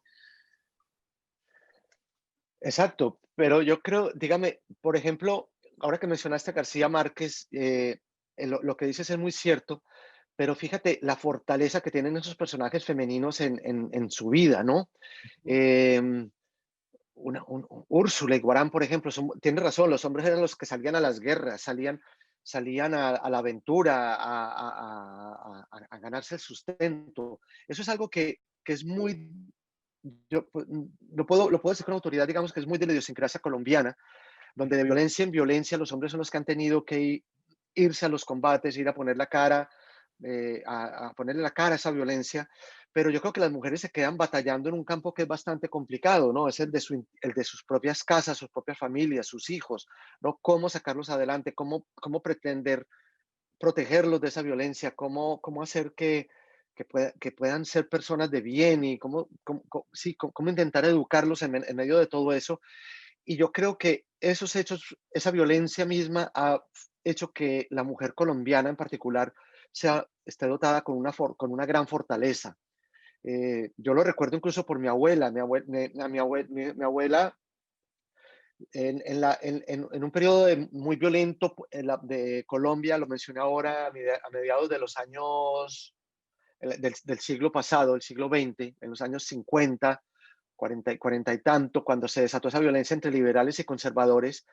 Exacto, pero yo creo, dígame, por ejemplo, ahora que mencionaste a García Márquez, lo que dices es muy cierto, pero fíjate la fortaleza que tienen esos personajes femeninos en su vida, ¿no? Em, Úrsula y Guarán, por ejemplo, tienes razón, los hombres eran los que salían a las guerras, salían a la aventura, a ganarse el sustento. Eso es algo que es muy, yo pues, lo puedo decir con autoridad, digamos que es muy de la idiosincrasia colombiana, donde de violencia en violencia los hombres son los que han tenido que irse a los combates, ir a poner la cara, a ponerle la cara a esa violencia, pero yo creo que las mujeres se quedan batallando en un campo que es bastante complicado, ¿no? Es el de sus propias casas, sus propias familias, sus hijos, ¿no? Cómo sacarlos adelante, cómo pretender protegerlos de esa violencia, cómo hacer que puedan ser personas de bien y sí, cómo intentar educarlos en medio de todo eso. Y yo creo que esos hechos, esa violencia misma ha hecho que la mujer colombiana en particular esté dotada con una gran fortaleza. Yo lo recuerdo incluso por mi abuela. Mi abuela en un periodo muy violento de Colombia, lo mencioné ahora, a mediados de los años del siglo pasado, el siglo XX, en los años 50, 40 y tanto, cuando se desató esa violencia entre liberales y conservadores,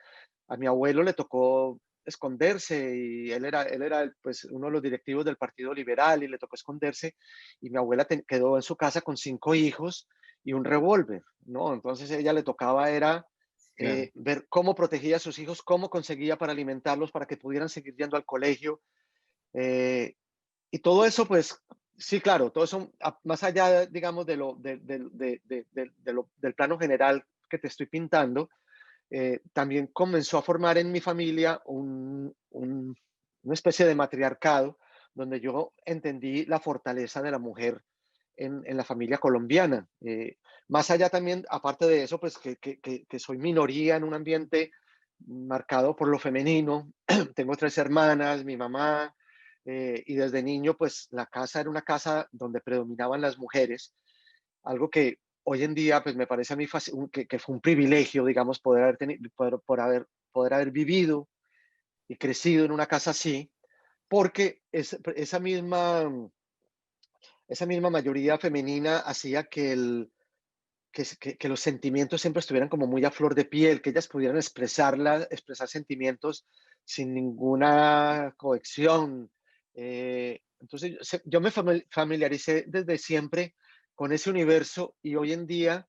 a mi abuelo le tocó esconderse y él era pues, uno de los directivos del Partido Liberal y le tocó esconderse y mi abuela quedó en su casa con 5 hijos y un revólver, ¿no? Entonces ella le tocaba era Claro. ver cómo protegía a sus hijos, cómo conseguía para alimentarlos, para que pudieran seguir yendo al colegio. eh, y todo eso, pues, sí, claro, todo eso, más allá, digamos, del plano general que te estoy pintando, también comenzó a formar en mi familia una especie de matriarcado, donde yo entendí la fortaleza de la mujer en la familia colombiana. Más allá también, aparte de eso, pues que soy minoría en un ambiente marcado por lo femenino. Tengo 3 hermanas, mi mamá, y desde niño, pues la casa era una casa donde predominaban las mujeres, algo que hoy en día, pues me parece a mí que fue un privilegio, digamos, poder haber vivido y crecido en una casa así, porque esa misma mayoría femenina hacía que los sentimientos siempre estuvieran como muy a flor de piel, que ellas pudieran expresar sentimientos sin ninguna coacción. Entonces, yo me familiaricé desde siempre con ese universo y hoy en día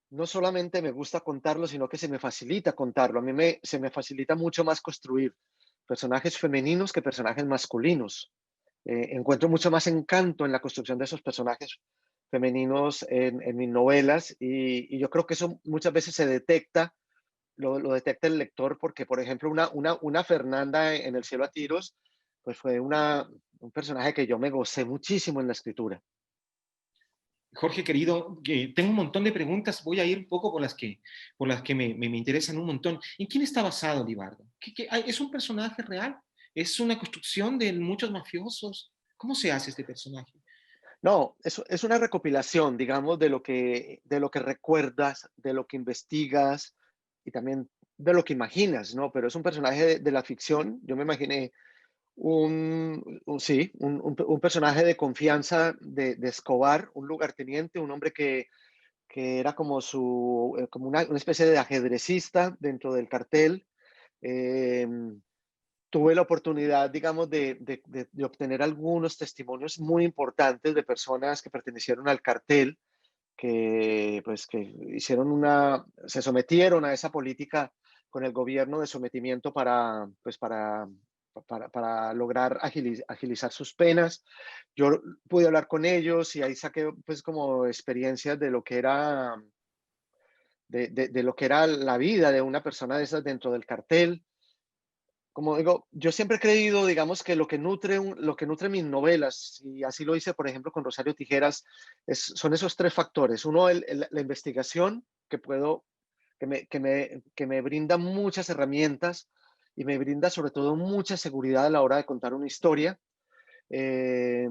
no solamente me gusta contarlo, sino que se me facilita contarlo. Se me facilita mucho más construir personajes femeninos que personajes masculinos. Encuentro mucho más encanto en la construcción de esos personajes femeninos en mis novelas y yo creo que eso muchas veces se detecta, lo detecta el lector porque, por ejemplo, una Fernanda en El cielo a tiros, pues fue un personaje que yo me gocé muchísimo en la escritura. Jorge, querido, tengo un montón de preguntas. Voy a ir un poco por las que me interesan un montón. ¿En quién está basado Libardo? ¿Es un personaje real? ¿Es una construcción de muchos mafiosos? ¿Cómo se hace este personaje? No, es una recopilación, digamos, de lo que recuerdas, de lo que investigas y también de lo que imaginas, ¿no? Pero es un personaje de la ficción. Yo me imaginé sí, un personaje de confianza de Escobar, un lugarteniente, un hombre que era como una especie de ajedrecista dentro del cartel. Em, Tuve la oportunidad, digamos, de obtener algunos testimonios muy importantes de personas que pertenecieron al cartel, que pues que se sometieron a esa política con el gobierno de sometimiento pues para lograr agilizar sus penas. Yo pude hablar con ellos y ahí saqué pues como experiencias de lo que era, de lo que era la vida de una persona de esas dentro del cartel. Como digo, yo siempre he creído, digamos, que lo que nutre mis novelas, y así lo hice, por ejemplo, con Rosario Tijeras, son esos tres factores. Uno, la investigación, que me brinda muchas herramientas y me brinda sobre todo mucha seguridad a la hora de contar una historia. Eh,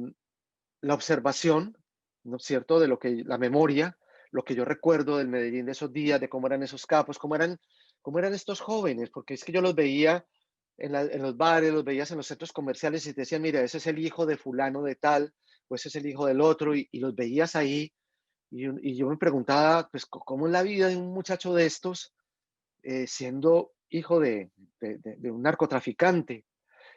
la observación, ¿no es cierto?, de la memoria, lo que yo recuerdo del Medellín de esos días, de cómo eran esos capos, cómo eran estos jóvenes, porque es que yo los veía en los bares, los veías en los centros comerciales y te decían, mira, ese es el hijo de fulano de tal, o ese es el hijo del otro, y los veías ahí, y yo me preguntaba, pues, ¿cómo es la vida de un muchacho de estos siendo hijo de un narcotraficante?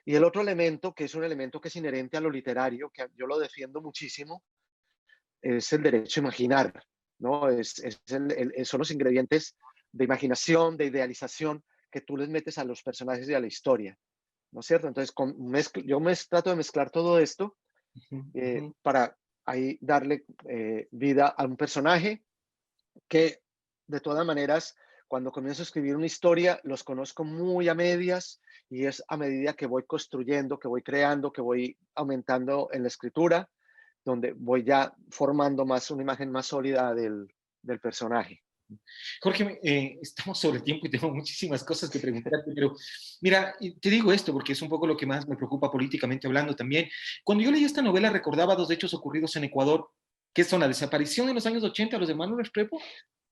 Y el otro elemento, que es un elemento que es inherente a lo literario, que yo lo defiendo muchísimo, es el derecho a imaginar, ¿no? Son los ingredientes de imaginación, de idealización que tú les metes a los personajes y a la historia, ¿no es cierto? Entonces, trato de mezclar todo esto Ujú, ujú. para ahí darle vida a un personaje que, de todas maneras, cuando comienzo a escribir una historia, los conozco muy a medias y es a medida que voy construyendo, que voy creando, que voy aumentando en la escritura, donde voy ya formando más una imagen más sólida del personaje. Jorge, estamos sobre el tiempo y tengo muchísimas cosas que preguntarte, pero mira, y te digo esto porque es un poco lo que más me preocupa políticamente hablando también. Cuando yo leí esta novela recordaba dos hechos ocurridos en Ecuador, que son la desaparición en los años 80 de los hermanos Restrepo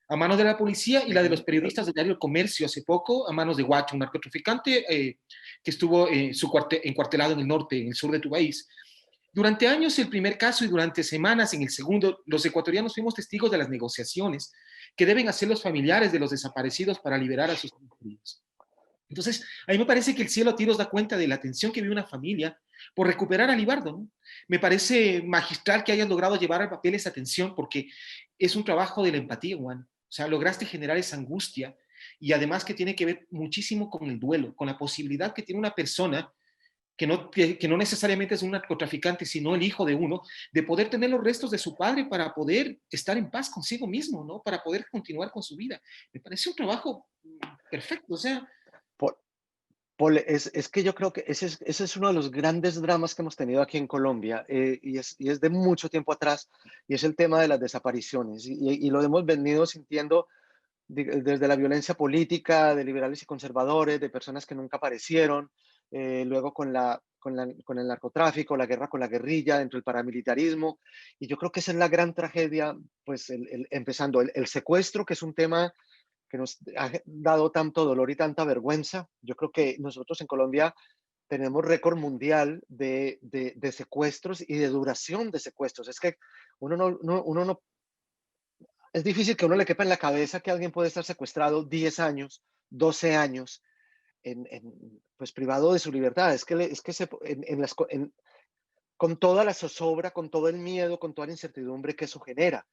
a manos de la policía y la de los Ujú. periodistas del diario El Comercio hace poco a manos de Guacho, un narcotraficante que estuvo encuartelado en el norte, en el sur de tu país. Durante años el primer caso y durante semanas en el segundo, los ecuatorianos fuimos testigos de las negociaciones que deben hacer los familiares de los desaparecidos para liberar a sus hijos. Entonces, a mí me parece que el cielo a tiros da cuenta de la tensión que vive una familia por recuperar a Libardo, ¿no? Me parece magistral que hayas logrado llevar al papel esa tensión porque es un trabajo de la empatía, Juan. O sea, lograste generar esa angustia y además que tiene que ver muchísimo con el duelo, con la posibilidad que tiene una persona que no necesariamente es un narcotraficante, sino el hijo de uno, de poder tener los restos de su padre para poder estar en paz consigo mismo, ¿no? Para poder continuar con su vida. Me parece un trabajo perfecto, o sea, Por, es que yo creo que ese es uno de los grandes dramas que hemos tenido aquí en Colombia y es de mucho tiempo atrás y es el tema de las desapariciones y lo hemos venido sintiendo desde la violencia política, de liberales y conservadores, de personas que nunca aparecieron, luego con el narcotráfico, la guerra con la guerrilla, dentro del paramilitarismo. Y yo creo que esa es la gran tragedia, pues empezando el secuestro, que es un tema que nos ha dado tanto dolor y tanta vergüenza. Yo creo que nosotros en Colombia tenemos récord mundial de secuestros y de duración de secuestros. Es que uno no es difícil que a uno le quepa en la cabeza que alguien puede estar secuestrado 10 años, 12 años, pues privado de su libertad. Es que con toda la zozobra, con todo el miedo, con toda la incertidumbre que eso genera,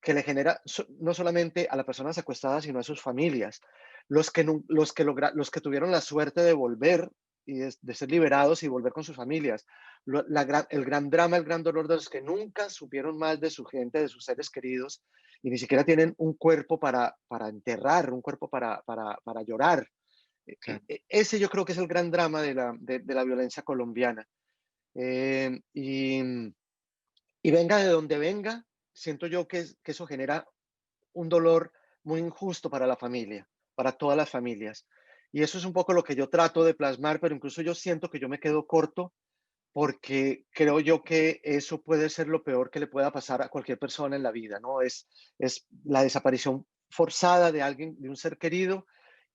que le genera no solamente a la persona secuestrada, sino a sus familias. Los que tuvieron la suerte de volver y de ser liberados y volver con sus familias. El gran drama, el gran dolor de los que nunca supieron más de su gente, de sus seres queridos, y ni siquiera tienen un cuerpo para enterrar, un cuerpo para llorar. claro. Ese yo creo que es el gran drama de la violencia colombiana. Eh, y, y venga de donde venga, siento yo que eso genera un dolor muy injusto para la familia, para todas las familias. Y eso es un poco lo que yo trato de plasmar, pero incluso yo siento que yo me quedo corto porque creo yo que eso puede ser lo peor que le pueda pasar a cualquier persona en la vida, ¿no? Es la desaparición forzada de alguien, de un ser querido,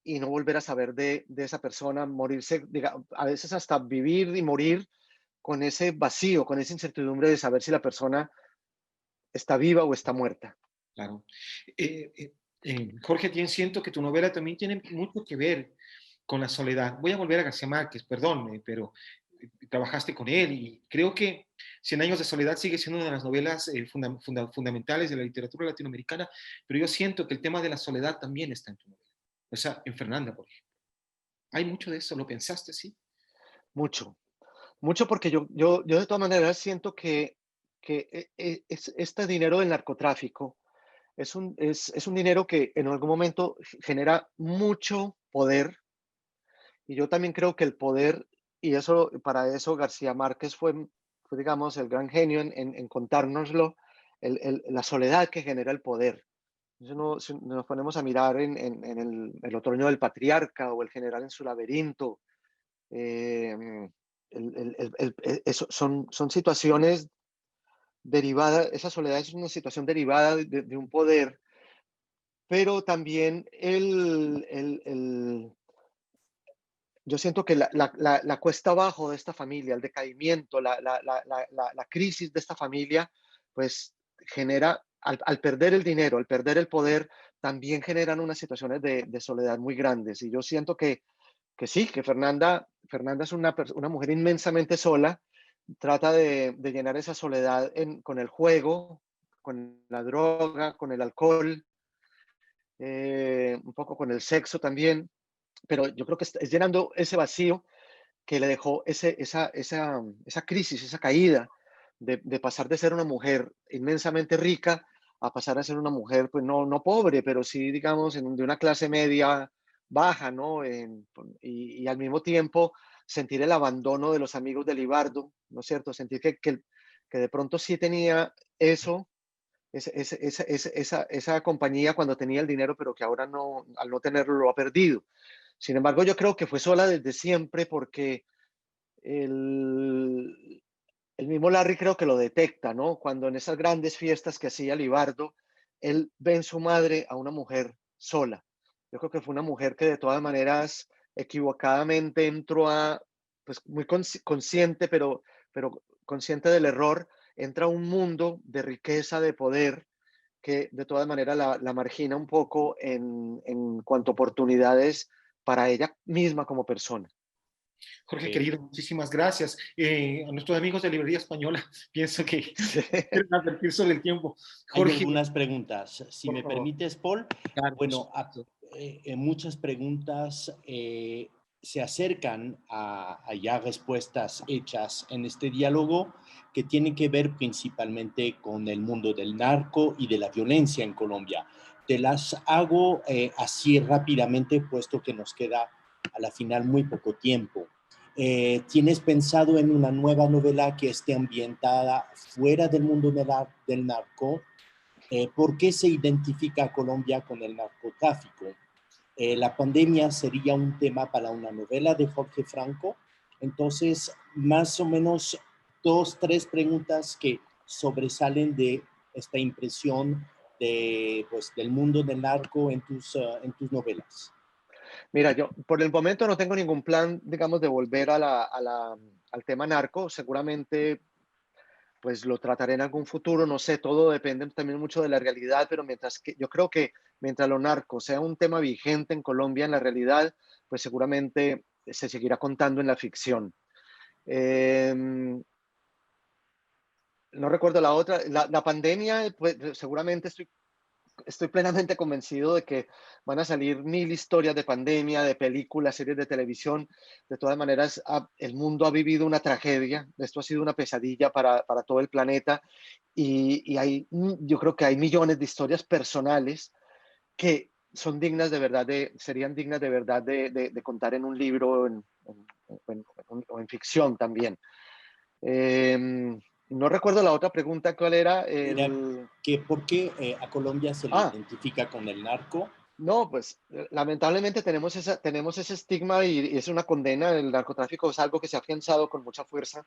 y no volver a saber de esa persona, morirse, a veces hasta vivir y morir con ese vacío, con esa incertidumbre de saber si la persona está viva o está muerta. Claro. Jorge, siento que tu novela también tiene mucho que ver con la soledad. Voy a volver a García Márquez, perdón, pero trabajaste con él y creo que Cien años de soledad sigue siendo una de las novelas fundamentales de la literatura latinoamericana, pero yo siento que el tema de la soledad también está en tu novela, o sea, en Fernanda, por ejemplo. Hay mucho de eso, ¿lo pensaste, sí? Mucho, mucho porque yo de todas maneras siento que este dinero del narcotráfico es un dinero que en algún momento genera mucho poder. Y yo también creo que el poder, y eso, para eso García Márquez fue, digamos, el gran genio en contárnoslo, la soledad que genera el poder. Si nos ponemos a mirar en el otoño del patriarca o el general en su laberinto, eh, son situaciones derivadas, esa soledad es una situación derivada de un poder, pero también yo siento que la cuesta abajo de esta familia, el decaimiento, la crisis de esta familia, pues genera, al perder el dinero, al perder el poder, también generan unas situaciones de soledad muy grandes. Y yo siento que sí, que Fernanda es una mujer inmensamente sola, trata de llenar esa soledad con el juego, con la droga, con el alcohol, un poco con el sexo también, pero yo creo que es llenando ese vacío que le dejó esa crisis, esa caída de pasar de ser una mujer inmensamente rica a pasar a ser una mujer, pues no pobre, pero sí, digamos, de una clase media baja, ¿no? Y al mismo tiempo sentir el abandono de los amigos de Libardo, ¿no es cierto? Sentir que de pronto sí tenía eso, esa compañía cuando tenía el dinero, pero que ahora no, al no tenerlo lo ha perdido. Sin embargo, yo creo que fue sola desde siempre porque el, el mismo Larry creo que lo detecta, ¿no? Cuando en esas grandes fiestas que hacía Libardo, él ve en su madre a una mujer sola. Yo creo que fue una mujer que de todas maneras equivocadamente entró pues muy consciente, pero consciente del error, entra a un mundo de riqueza, de poder, que de todas maneras la margina un poco en cuanto a oportunidades para ella misma como persona. Jorge, querido, muchísimas gracias. A nuestros amigos de Librería Española, pienso que Sí, quieren advertir sobre el tiempo. Hay Jorge, algunas preguntas. Si por me favor. permites, Paul, Claro, por bueno, supuesto. muchas preguntas se acercan a ya respuestas hechas en este diálogo que tienen que ver principalmente con el mundo del narco y de la violencia en Colombia. Te las hago así rápidamente, puesto que nos queda a la final muy poco tiempo. ¿Tienes pensado en una nueva novela que esté ambientada fuera del mundo del narco? ¿Por qué se identifica a Colombia con el narcotráfico? La pandemia sería un tema para una novela de Jorge Franco. Entonces, más o menos 2, 3 preguntas que sobresalen de esta impresión pues, del mundo del narco en tus novelas. Mira, yo por el momento no tengo ningún plan, digamos, de volver al tema narco. Seguramente, pues lo trataré en algún futuro, no sé, todo depende también mucho de la realidad, pero yo creo que mientras lo narco sea un tema vigente en Colombia en la realidad, pues seguramente se seguirá contando en la ficción. No recuerdo la otra, la pandemia, pues seguramente estoy plenamente convencido de que van a salir mil historias de pandemia, de películas, series de televisión. De todas maneras, el mundo ha vivido una tragedia. Esto ha sido una pesadilla para todo el planeta. Yo creo que hay millones de historias personales que son dignas de verdad, serían dignas de verdad de contar en un libro o en ficción también. No recuerdo la otra pregunta, ¿cuál era? Era que ¿por qué a Colombia se le Ah, identifica con el narco? no, pues lamentablemente tenemos ese estigma y es una condena. El narcotráfico es algo que se ha afianzado con mucha fuerza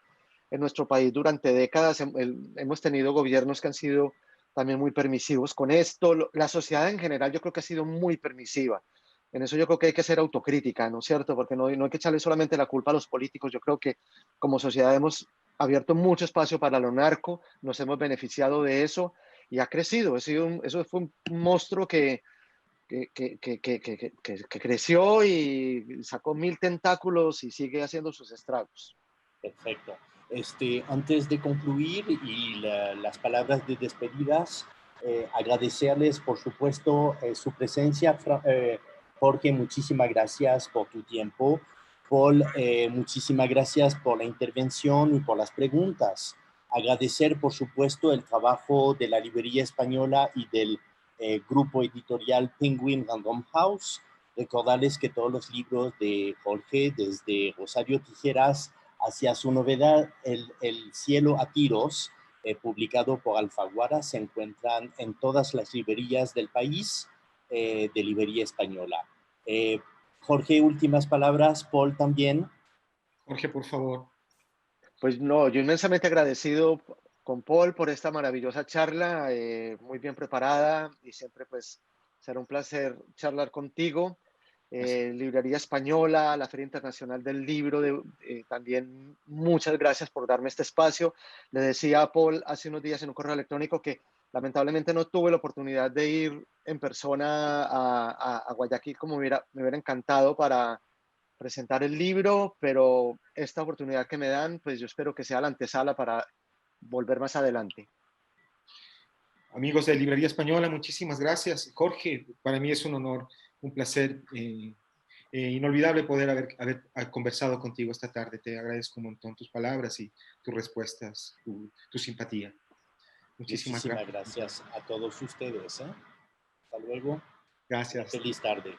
en nuestro país durante décadas. Hemos tenido gobiernos que han sido también muy permisivos con esto. La sociedad en general yo creo que ha sido muy permisiva. En eso yo creo que hay que ser autocrítica, ¿no es cierto? Porque no hay que echarle solamente la culpa a los políticos. Yo creo que como sociedad hemos abierto mucho espacio para lo narco, nos hemos beneficiado de eso y ha crecido. Eso fue un monstruo que creció y sacó mil tentáculos y sigue haciendo sus estragos. Perfecto. Antes de concluir y las palabras de despedidas, agradecerles, por supuesto, su presencia, Jorge, muchísimas gracias por tu tiempo. Paul, muchísimas gracias por la intervención y por las preguntas. Agradecer, por supuesto, el trabajo de la Librería Española y del grupo editorial Penguin Random House. Recordarles que todos los libros de Jorge, desde Rosario Tijeras hacia su novedad El cielo a tiros, publicado por Alfaguara, se encuentran en todas las librerías del país de Librería Española. Jorge, últimas palabras. Paul también. Jorge, por favor. Pues no, yo inmensamente agradecido con Paul por esta maravillosa charla, muy bien preparada, y siempre pues será un placer charlar contigo. Librería Española, la Feria Internacional del Libro, también muchas gracias por darme este espacio. Le decía a Paul hace unos días en un correo electrónico que lamentablemente no tuve la oportunidad de ir en persona a Guayaquil, como me hubiera encantado para presentar el libro, pero esta oportunidad que me dan, pues yo espero que sea la antesala para volver más adelante. Amigos de Librería Española, muchísimas gracias. Jorge, para mí es un honor, un placer inolvidable poder haber conversado contigo esta tarde. Te agradezco un montón tus palabras y tus respuestas, tu simpatía. Muchísimas gracias. Gracias a todos ustedes. Hasta luego. Gracias. Feliz tarde.